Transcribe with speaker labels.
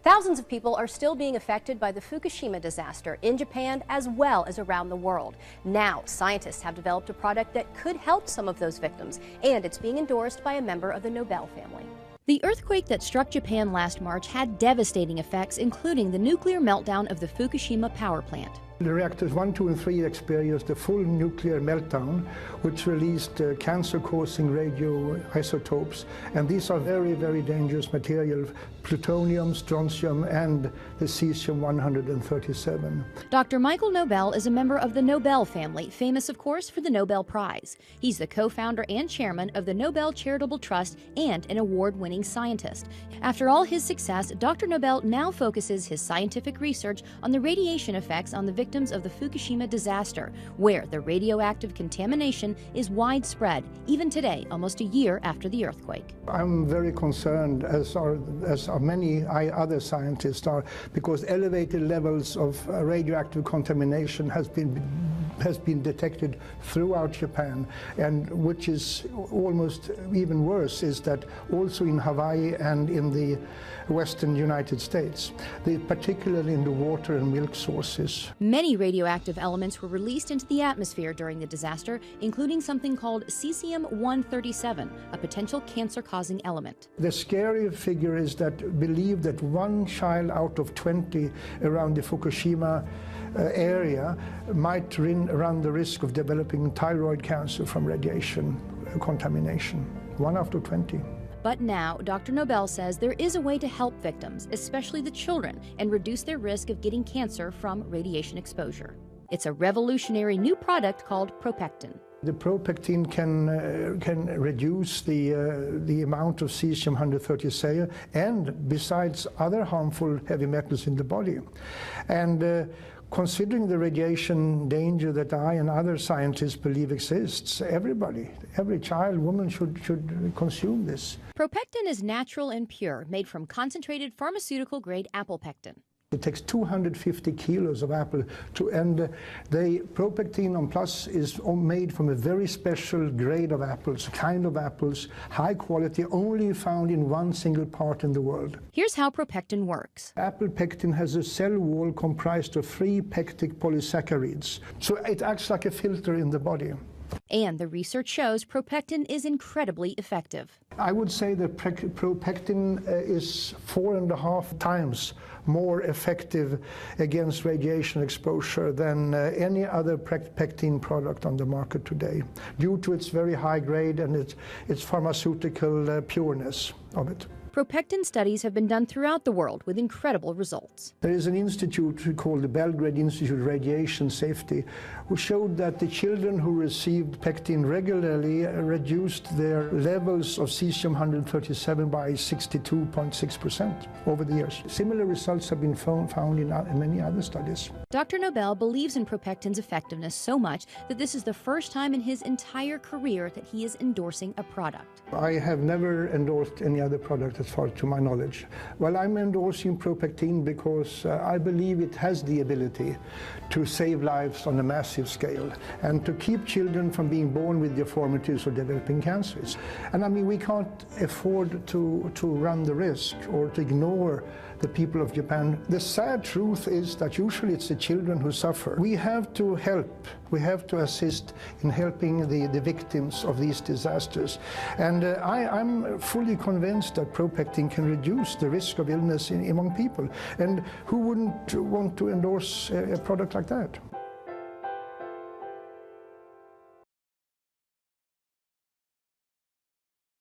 Speaker 1: Thousands of people are still being affected by the Fukushima disaster in Japan as well as around the world. Now, scientists have developed a product that could help some of those victims, and it's being endorsed by a member of the Nobel family. The earthquake that struck Japan last March had devastating effects, including the nuclear meltdown of the Fukushima power plant.
Speaker 2: The reactors 1, 2, and 3 experienced a full nuclear meltdown, which released cancer-causing radioisotopes. And these are very, very dangerous material, plutonium, strontium, and the cesium-137.
Speaker 1: Dr. Michael Nobel is a member of the Nobel family, famous, of course, for the Nobel Prize. He's the co-founder and chairman of the Nobel Charitable Trust and an award-winning scientist. After all his success, Dr. Nobel now focuses his scientific research on the radiation effects on the victims of the Fukushima disaster, where the radioactive contamination is widespread, even today, almost a year after the earthquake.
Speaker 2: I'm very concerned, as are many other scientists are, because elevated levels of radioactive contamination has been detected throughout Japan, and which is almost even worse is that also in Hawaii and in the western United States, particularly in the water and milk sources.
Speaker 1: Many radioactive elements were released into the atmosphere during the disaster, including something called cesium-137, a potential cancer-causing element.
Speaker 2: The scary figure is that believe that 1 child out of 20 around the Fukushima area might run the risk of developing thyroid cancer from radiation contamination. 1 out of 20.
Speaker 1: But now, Dr. Nobel says there is a way to help victims, especially the children, and reduce their risk of getting cancer from radiation exposure. It's a revolutionary new product called Propectin.
Speaker 2: The Propectin can reduce the amount of cesium-137 and besides other harmful heavy metals in the body. And considering the radiation danger that I and other scientists believe exists, every child, woman should consume this.
Speaker 1: Propectin is natural and pure, made from concentrated pharmaceutical-grade apple pectin.
Speaker 2: It takes 250 kilos of apple and the Propectin on Plus is made from a very special grade of apples, kind of apples, high quality, only found in one single part in the world.
Speaker 1: Here's how Propectin works.
Speaker 2: Apple pectin has a cell wall comprised of 3 pectic polysaccharides, so it acts like a filter in the body.
Speaker 1: And the research shows Propectin is incredibly effective.
Speaker 2: I would say that Propectin is 4.5 times more effective against radiation exposure than any other pectin product on the market today, due to its very high grade and its pharmaceutical pureness of it.
Speaker 1: Propectin studies have been done throughout the world with incredible results.
Speaker 2: There is an institute called the Belgrade Institute of Radiation Safety, who showed that the children who received pectin regularly reduced their levels of cesium-137 by 62.6% over the years. Similar results have been found in many other studies.
Speaker 1: Dr. Nobel believes in Propectin's effectiveness so much that this is the first time in his entire career that he is endorsing a product.
Speaker 2: I have never endorsed any other product as far to my knowledge. Well, I'm endorsing Propectin because I believe it has the ability to save lives on a massive scale and to keep children from being born with deformities or developing cancers. And I mean, we can't afford to run the risk or to ignore the people of Japan. The sad truth is that usually it's the children who suffer. We have to help. We have to assist in helping the victims of these disasters. And I'm fully convinced that Propectin can reduce the risk of illness among people. And who wouldn't want to endorse a product like that?